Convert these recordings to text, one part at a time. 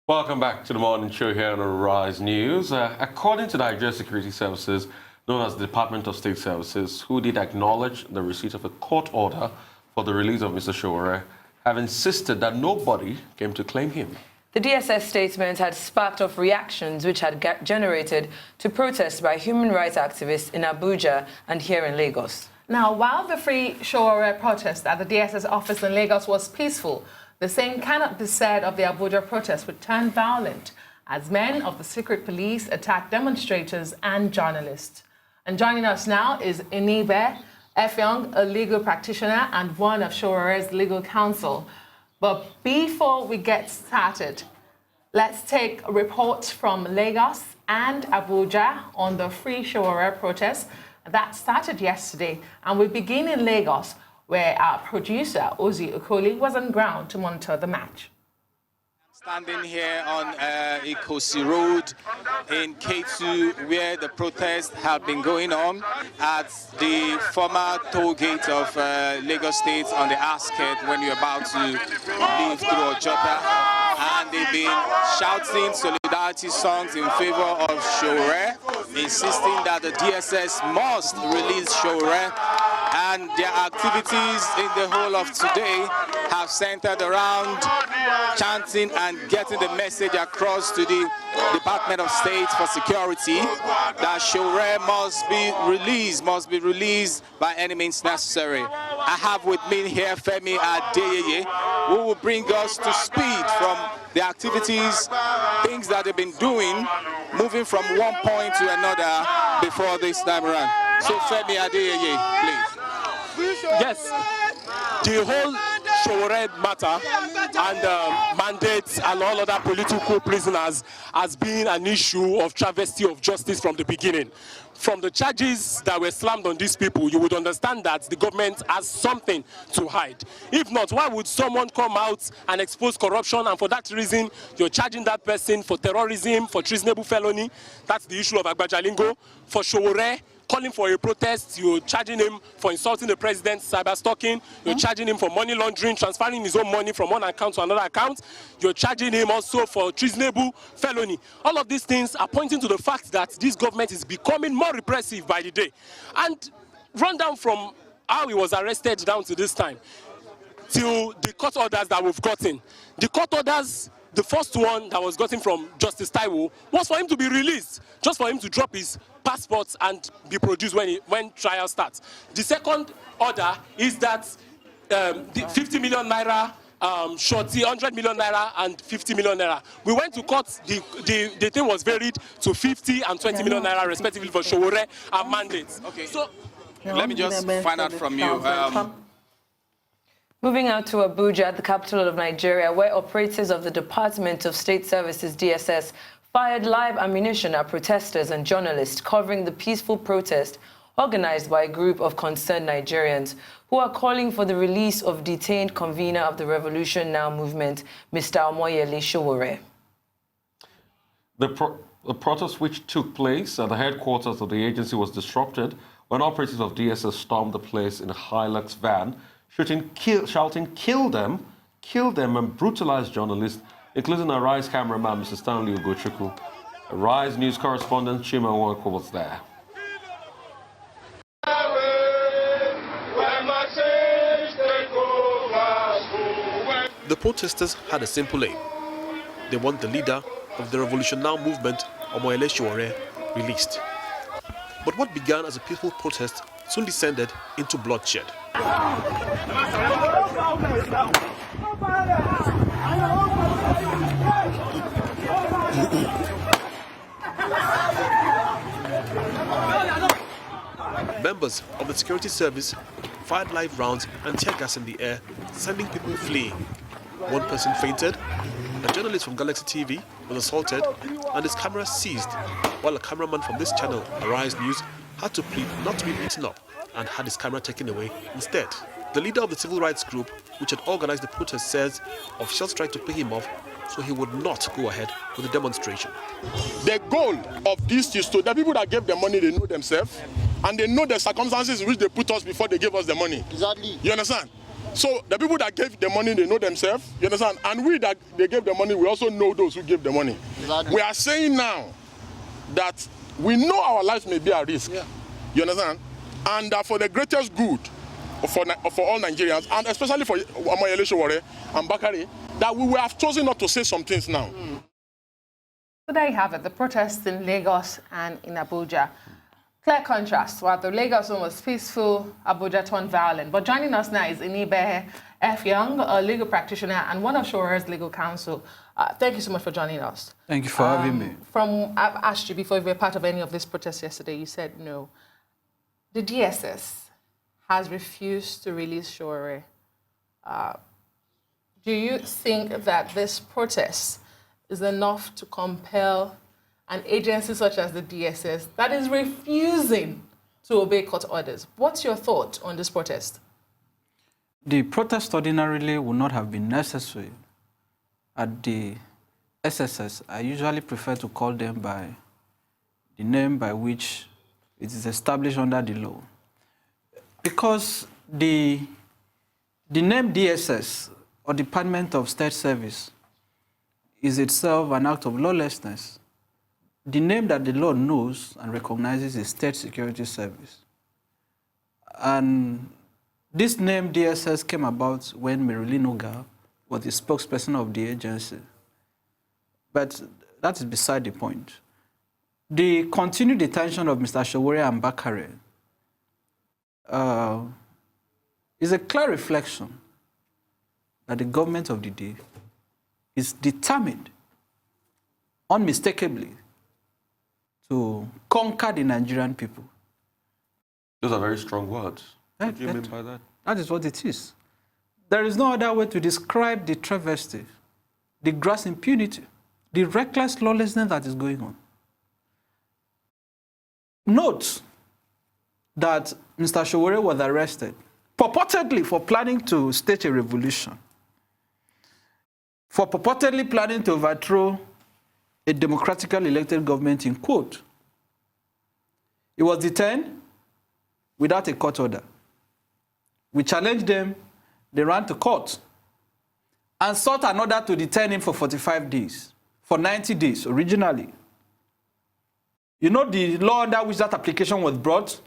Welcome back to the morning show here on Arise News. According to the Nigeria Security Services, known as the Department of State Services, who did acknowledge the receipt of a court order for the release of Mr. Sowore, have insisted that nobody came to claim him. The DSS statement had sparked off reactions which had generated to protests by human rights activists in Abuja and here in Lagos. Now, while the Free Sowore protest at the DSS office in Lagos was peaceful, the same cannot be said of the Abuja protest, which turned violent as men of the secret police attacked demonstrators and journalists. And joining us now is Inibehe Effiong, a legal practitioner and one of Sowore's legal counsel. But before we get started, let's take reports from Lagos and Abuja on the Free Sowore protest that started yesterday. And we begin in Lagos, where our producer, Ozi Okoli, was on ground to monitor the match. Standing here on Ikosi Road in K2, where the protests have been going on at the former toll gate of Lagos State on the Asket when you're about to leave through Ojota. And they've been shouting solidarity songs in favor of Sowore, insisting that the DSS must release Sowore. And their activities in the whole of today have centered around chanting and getting the message across to the Department of State for Security that Sowore must be released by any means necessary. I have with me here Femi Adeyeye, who will bring us to speed from the activities, things that they've been doing, moving from one point to another before this time around. So Femi Adeyeye, please. Yes, the whole Sowore matter and mandates and all other political prisoners has been an issue of travesty of justice from the beginning. From the charges that were slammed on these people, you would understand that the government has something to hide. If not, why would someone come out and expose corruption, and for that reason, you're charging that person for terrorism, for treasonable felony? That's the issue of Agbajalingo. For Sowore, calling for a protest, you're charging him for insulting the president, cyber-stalking, you're charging him for money laundering, transferring his own money from one account to another account, you're charging him also for treasonable felony. All of these things are pointing to the fact that this government is becoming more repressive by the day. And run down from how he was arrested down to this time, till the court orders that we've gotten. The court orders, the first one that was gotten from Justice Taiwo was for him to be released, just for him to drop his passports and be produced when trial starts. The second order is that the 50 million naira shorty, 100 million naira and 50 million naira. We went to court, the thing was varied to 50 and 20 million naira respectively for Sowore and mandates. Okay, so let me just find out from you. Moving out to Abuja, the capital of Nigeria, where operatives of the Department of State Services, DSS, fired live ammunition at protesters and journalists covering the peaceful protest organized by a group of concerned Nigerians who are calling for the release of detained convener of the Revolution Now movement, Mr. Omoyele Sowore. The protest which took place at the headquarters of the agency was disrupted when operatives of DSS stormed the place in a Hilux van, shouting, kill them, and brutalized journalists, including Arise cameraman, Mr. Stanley Ugochukwu. Arise News correspondent Chima Nwoko was there. The protesters had a simple aim. They want the leader of the Revolution Now movement, Omoyele Sowore, released. But what began as a peaceful protest soon descended into bloodshed. Members of the security service fired live rounds and tear gas in the air, sending people fleeing. One person fainted, a journalist from Galaxy TV was assaulted and his camera seized, while a cameraman from this channel, Arise News, had to plead not to be beaten up and had his camera taken away instead. The leader of the civil rights group, which had organized the protest, says officials tried to pay him off so he would not go ahead with the demonstration. The goal of this is to the people that gave the money, they know themselves and they know the circumstances in which they put us before they gave us the money. Exactly. You understand? So the people that gave the money, they know themselves, you understand? And we that they gave the money, we also know those who gave the money. Exactly. We are saying now that we know our lives may be at risk, you understand? And for the greatest good for all Nigerians, and especially for Omoyele Sowore and Bakare, that we will have chosen not to say some things now. So there you have it, the protests in Lagos and in Abuja. Clear contrast. While the Lagos one was peaceful, Abuja turned violent. But joining us now is Inibehe Effiong, a legal practitioner and one of Sowore's legal counsel. Thank you so much for joining us. Thank you for having me. I've asked you before if you were part of any of this protest yesterday. You said no. The DSS has refused to release Sowore. Do you think that this protest is enough to compel an agency such as the DSS that is refusing to obey court orders? What's your thought on this protest? The protest ordinarily would not have been necessary. At the SSS, I usually prefer to call them by the name by which it is established under the law. Because the name DSS, or Department of State Service, is itself an act of lawlessness. The name that the law knows and recognizes is State Security Service. And this name DSS came about when Marilyn Oga was the spokesperson of the agency. But that is beside the point. The continued detention of Mr. Sowore and Bakare is a clear reflection that the government of the day is determined, unmistakably, to conquer the Nigerian people. Those are very strong words. What do you mean by that? That is what it is. There is no other way to describe the travesty, the gross impunity, the reckless lawlessness that is going on. Note that Mr. Sowore was arrested, purportedly for planning to stage a revolution, for purportedly planning to overthrow a democratically elected government, in quote. He was detained without a court order. We challenged them, they ran to court and sought an order to detain him for 45 days, for 90 days originally. You know the law under which that application was brought?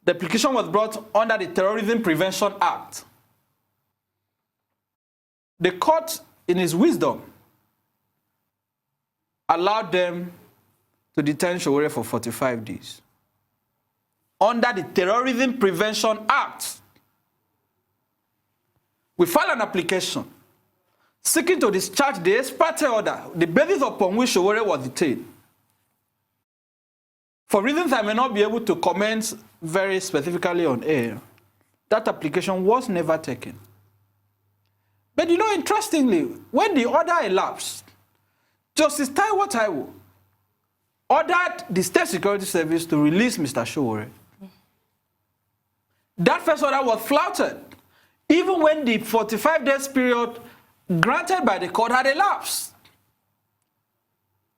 The application was brought under the Terrorism Prevention Act. The court, in its wisdom, allowed them to detain Sowore for 45 days. Under the Terrorism Prevention Act, we filed an application seeking to discharge the ex parte order, the basis upon which Sowore was detained. For reasons I may not be able to comment very specifically on air, that application was never taken. But you know, interestingly, when the order elapsed, Justice Taiwo Taiwo ordered the State Security Service to release Mr. Sowore. That first order was flouted, even when the 45 days period granted by the court had elapsed.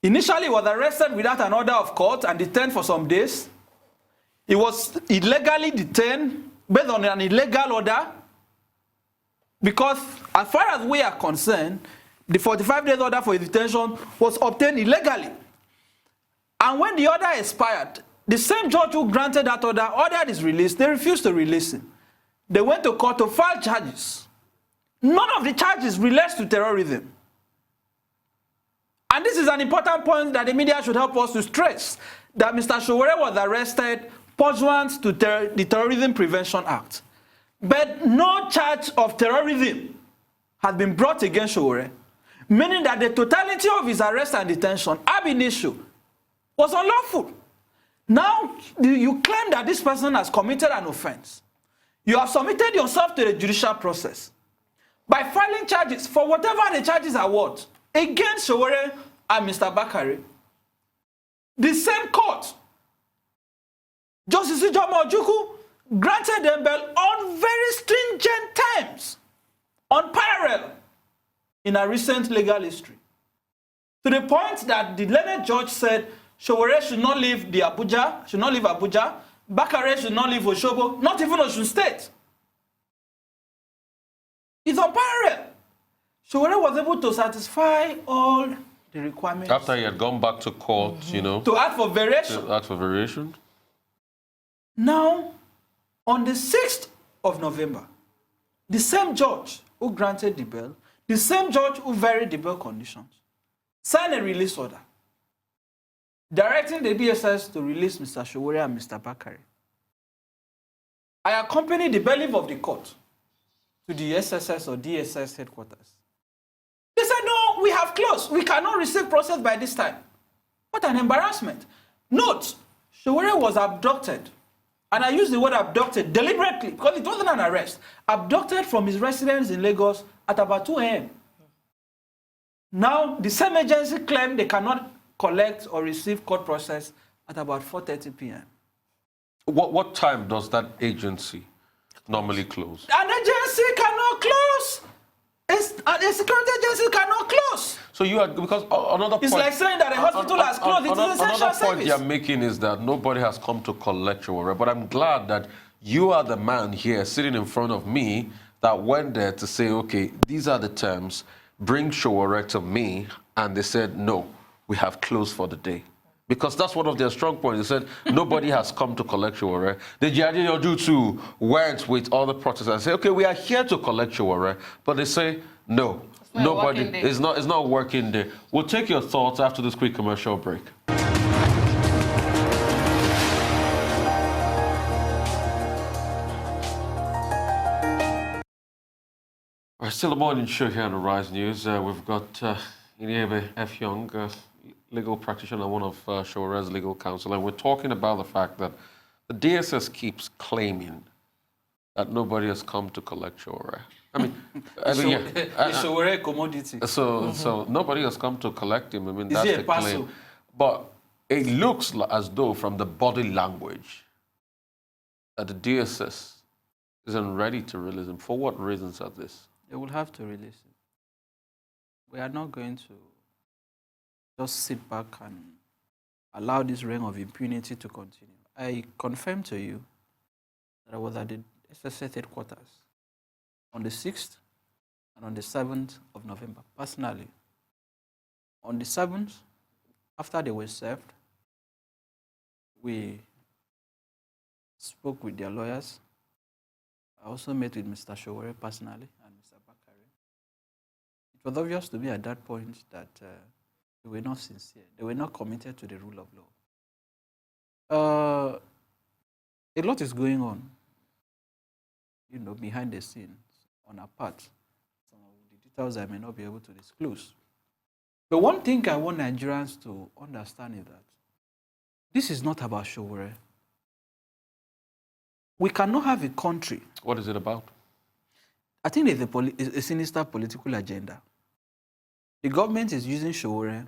Initially, he was arrested without an order of court and detained for some days. He was illegally detained based on an illegal order, because as far as we are concerned, the 45 days order for his detention was obtained illegally. And when the order expired, the same judge who granted that order ordered his release. They refused to release him. They went to court to file charges. None of the charges relates to terrorism. And this is an important point that the media should help us to stress, that Mr. Sowore was arrested pursuant to the Terrorism Prevention Act. But no charge of terrorism has been brought against Sowore, meaning that the totality of his arrest and detention ab initio was unlawful. Now, you claim that this person has committed an offense. You have submitted yourself to the judicial process by filing charges for whatever the charges are worth against Sowore and Mr. Bakare. The same court, Justice Ijeoma Ojukwu, granted them bail on very stringent terms, unparalleled in a recent legal history. To the point that the learned judge said Sowore should not leave Abuja, Bakare should not leave Osogbo, not even Osun State. Sowore was able to satisfy all the requirements. After he had gone back to court, you know. To ask for variation. To ask for variation. Now, on the 6th of November, the same judge who granted the bail, the same judge who varied the bail conditions, signed a release order directing the DSS to release Mr. Sowore and Mr. Bakare. I accompanied the bailiff of the court to the SSS or DSS headquarters. They said, no, we have closed. We cannot receive process by this time. What an embarrassment. Note, Sowore was abducted. And I use the word abducted deliberately because it wasn't an arrest. Abducted from his residence in Lagos at about 2 a.m. Now, the same agency claimed they cannot collect or receive court process at about 4:30 p.m. What time does that agency normally close? An agency cannot close. A security agency cannot close. So you are, because another point... It's like saying that a hospital has closed. It's an essential another point service. you're making is that nobody has come to collect Sowore. But I'm glad that you are the man here sitting in front of me that went there to say, okay, these are the terms, bring Sowore to me. And they said, no, we have closed for the day. Because that's one of their strong points. They said, nobody has come to collect Sowore. The Jadiyodu went with all the protesters and said, okay, we are here to collect Sowore. But they say, no, nobody. It's not a working day. We'll take your thoughts after this quick commercial break. We're still a morning show here on the Rise News. We've got Inibehe Effiong, legal practitioner, one of Sowore's legal counsel, and we're talking about the fact that the DSS keeps claiming that nobody has come to collect Sowore. I mean, Sowore commodity. So nobody has come to collect him. I mean, that's the parcel? claim. But it looks as though, from the body language, that the DSS isn't ready to release him. For what reasons are this? They will have to release him. We are not going to just sit back and allow this reign of impunity to continue. I confirm to you that I was at the SSS headquarters on the 6th and on the 7th of November, personally. On the 7th, after they were served, we spoke with their lawyers. I also met with Mr. Sowore personally and Mr. Bakare. It was obvious to me at that point that they were not sincere. They were not committed to the rule of law. A lot is going on, you know, behind the scenes on our part. Some of the details I may not be able to disclose. But one thing I want Nigerians to understand is that this is not about Sowore. We cannot have a country. What is it about? I think there's a sinister political agenda. The government is using Sowore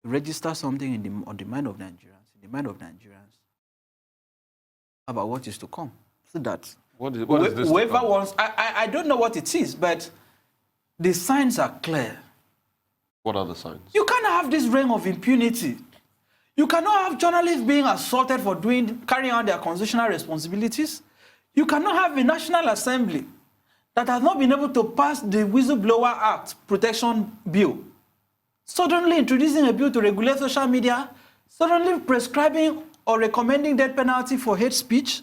to register something on the mind of Nigerians, about what is to come. So that what is this? Whoever wants, I don't know what it is, but the signs are clear. What are the signs? You can't have this reign of impunity. You cannot have journalists being assaulted for carrying out their constitutional responsibilities. You cannot have a National Assembly that has not been able to pass the Whistleblower Act Protection Bill, suddenly introducing a bill to regulate social media, suddenly prescribing or recommending death penalty for hate speech.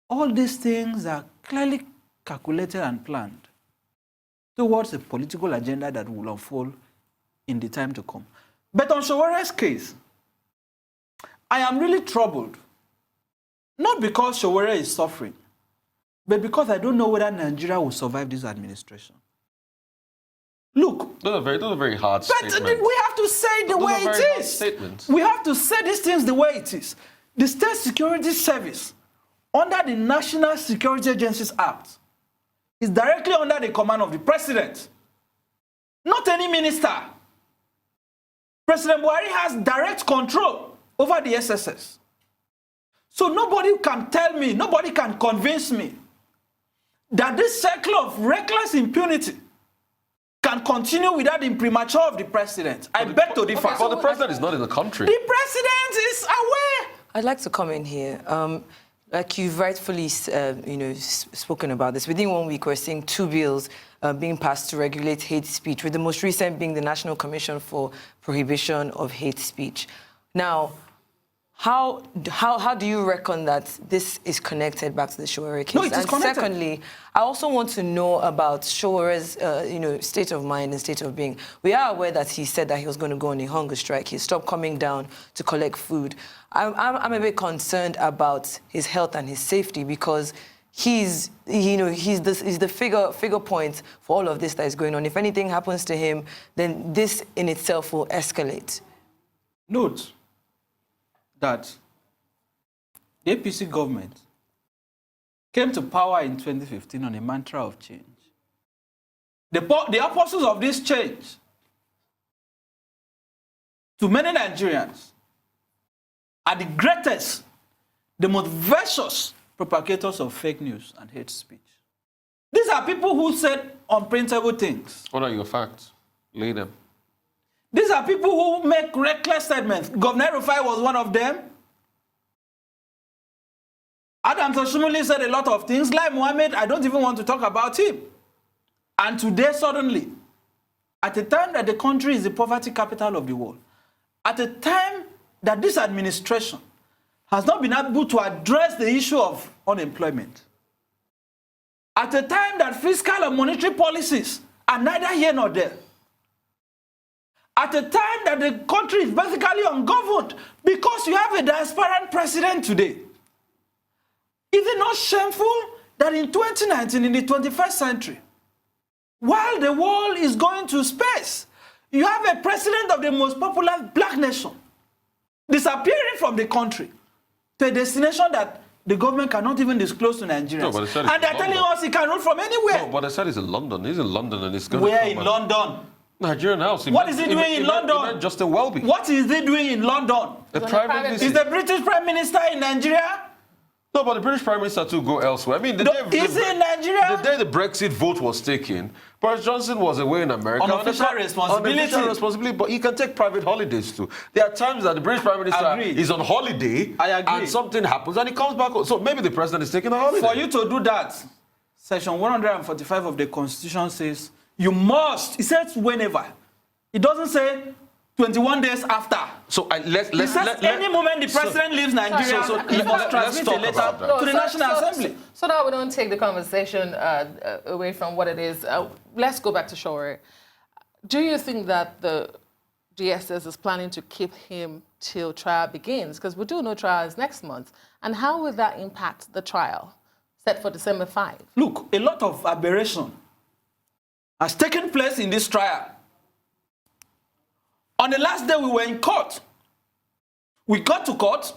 All these things are clearly calculated and planned towards a political agenda that will unfold in the time to come. But on Sowore's case, I am really troubled. Not because Sowore is suffering, but because I don't know whether Nigeria will survive this administration. Look. Those are very hard statements. But we have to say it the way it is. Statements. We have to say these things the way it is. The State Security Service, under the National Security Agencies Act, is directly under the command of the president, not any minister. President Buhari has direct control over the SSS. So nobody can tell me, nobody can convince me that this cycle of reckless impunity can continue without the imprimatur of the president. I beg to differ. But the president is not in the country. The president is aware. I'd like to come in here. Like you've rightfully, spoken about this. Within 1 week, we're seeing 2 bills being passed to regulate hate speech, with the most recent being the National Commission for Prohibition of Hate Speech. Now, how do you reckon that this is connected back to the Sowore case? No, it is connected. Secondly, I also want to know about Sowore's, state of mind and state of being. We are aware that he said that he was going to go on a hunger strike. He stopped coming down to collect food. I'm a bit concerned about his health and his safety because he's the figure point for all of this that is going on. If anything happens to him, then this in itself will escalate. Note that the APC government came to power in 2015 on a mantra of change. The apostles of this change, to many Nigerians, are the greatest, the most vicious propagators of fake news and hate speech. These are people who said unprintable things. What are your facts? Lay them. These are people who make reckless statements. Governor Rufai was one of them. Adam Toshimuli said a lot of things. Like Mohammed, I don't even want to talk about him. And today, suddenly, at a time that the country is the poverty capital of the world, at a time that this administration has not been able to address the issue of unemployment, at a time that fiscal and monetary policies are neither here nor there, at a time that the country is basically ungoverned because you have a transparent president today. Is it not shameful that in 2019, in the 21st century, while the world is going to space, you have a president of the most popular black nation disappearing from the country to a destination that the government cannot even disclose to Nigerians. No, but they said and they're telling us he can rule from anywhere. No, but they said he's in London. He's in London and he's going Where to in London? Nigerian house. What is he doing in London? Just a Welby. What is he doing in London? The private visit. Is the British Prime Minister in Nigeria? No, but the British Prime Minister too go elsewhere. I mean, Is he in Nigeria? The day the Brexit vote was taken, Boris Johnson was away in America. On official responsibility. On official responsibility, but he can take private holidays too. There are times that the British Prime Minister is on holiday and something happens and he comes back. So maybe the president is taking a holiday. For you to do that, Section 145 of the Constitution says you must. It says whenever. It doesn't say 21 days after. So any moment the president leaves Nigeria, he must transmit a letter to the National Assembly. So that we don't take the conversation away from what it is, let's go back to Sowore. Do you think that the DSS is planning to keep him till trial begins? Because we do know trial is next month. And how will that impact the trial set for December 5? Look, a lot of aberration has taken place in this trial. On the last day we were in court, we got to court.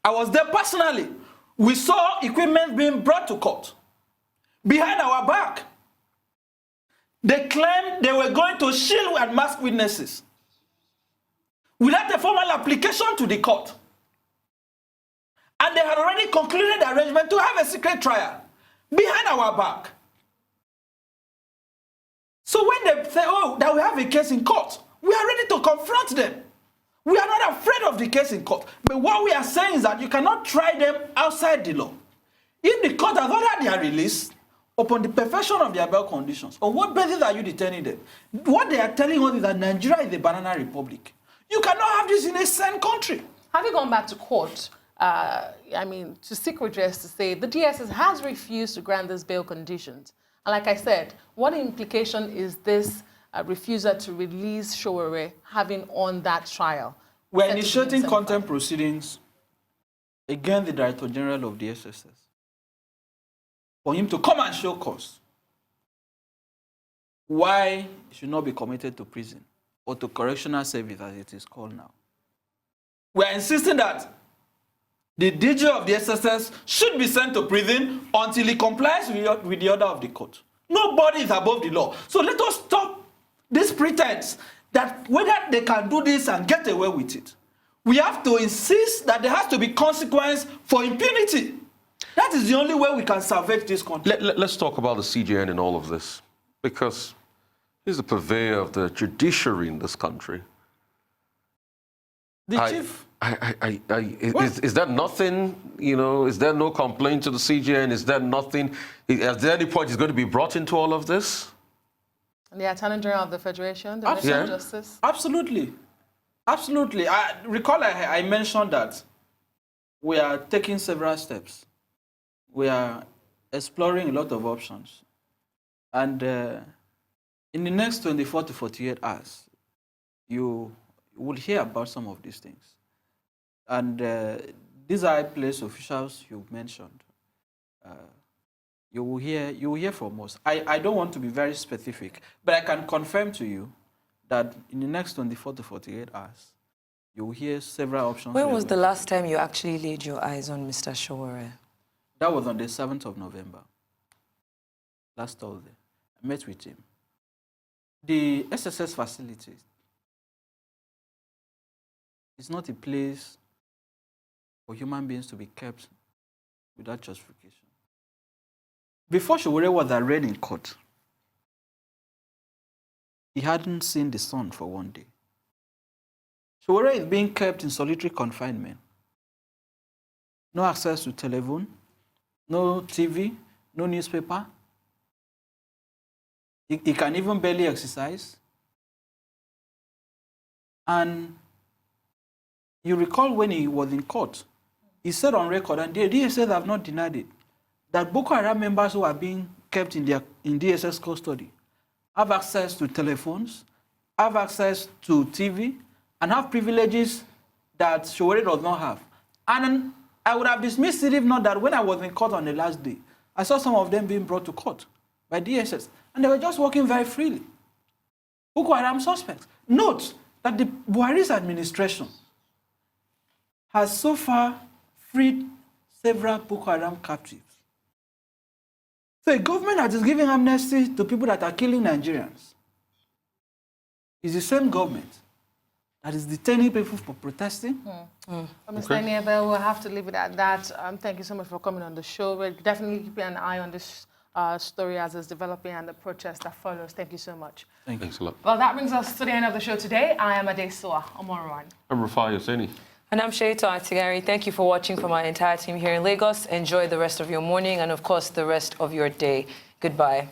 I was there personally. We saw equipment being brought to court. Behind our back, they claimed they were going to shield and mask witnesses without a formal application to the court. And they had already concluded the arrangement to have a secret trial behind our back. So when they say, oh, that we have a case in court, we are ready to confront them. We are not afraid of the case in court. But what we are saying is that you cannot try them outside the law. If the court has ordered their release upon the perfection of their bail conditions, on what basis are you detaining them? What they are telling us is that Nigeria is a banana republic. You cannot have this in a sane country. Have you gone back to court, to seek redress to say the DSS has refused to grant this bail conditions? And like I said, what implication is this refusal to release Sowore having on that trial? We're initiating contempt proceedings against the Director General of the SSS for him to come and show cause why he should not be committed to prison or to correctional service, as it is called now. We're insisting that the DG of the SSS should be sent to prison until he complies with the order of the court. Nobody is above the law. So let us stop this pretense that whether they can do this and get away with it. We have to insist that there has to be consequence for impunity. That is the only way we can salvage this country. Let's talk about the CJN in all of this, because he's the purveyor of the judiciary in this country. The chief Is there nothing, you know, is there no complaint to the CJN? Is there nothing, is there any point is going to be brought into all of this? The Attorney General of the Federation, the Minister of Justice? Absolutely. Absolutely. Recall I mentioned that we are taking several steps. We are exploring a lot of options. And in the next 24 to 48 hours, you will hear about some of these things. And these high-placed officials you mentioned, you will hear from us. I don't want to be very specific, but I can confirm to you that in the next 24 to 48 hours, you will hear several options. When was the last time you actually laid your eyes on Mr. Sowore? That was on the 7th of November, last Thursday. I met with him. The SSS facility is not a place for human beings to be kept without justification. Before Sowore was arraigned in court, he hadn't seen the sun for one day. Sowore is being kept in solitary confinement. No access to telephone, no TV, no newspaper. He can even barely exercise. And you recall when he was in court, he said on record, and the DSS have not denied it, that Boko Haram members who are being kept in DSS custody have access to telephones, have access to TV, and have privileges that Sowore does not have. And I would have dismissed it if not that when I was in court on the last day, I saw some of them being brought to court by DSS, and they were just walking very freely. Boko Haram suspects. Note that the Buhari's administration has so far freed several Boko Haram captives. So a government that is giving amnesty to people that are killing Nigerians is the same government that is detaining people for protesting. Mr. Inibehe, we'll have to leave it at that. Thank you so much for coming on the show. We're definitely keeping an eye on this story as it's developing and the protest that follows. Thank you so much. Thanks a lot. Well, that brings us to the end of the show today. I am Adesoa Omorwan. I'm Rufai Hosseini. And I'm Sheito Atigari. Thank you for watching from our entire team here in Lagos. Enjoy the rest of your morning and, of course, the rest of your day. Goodbye.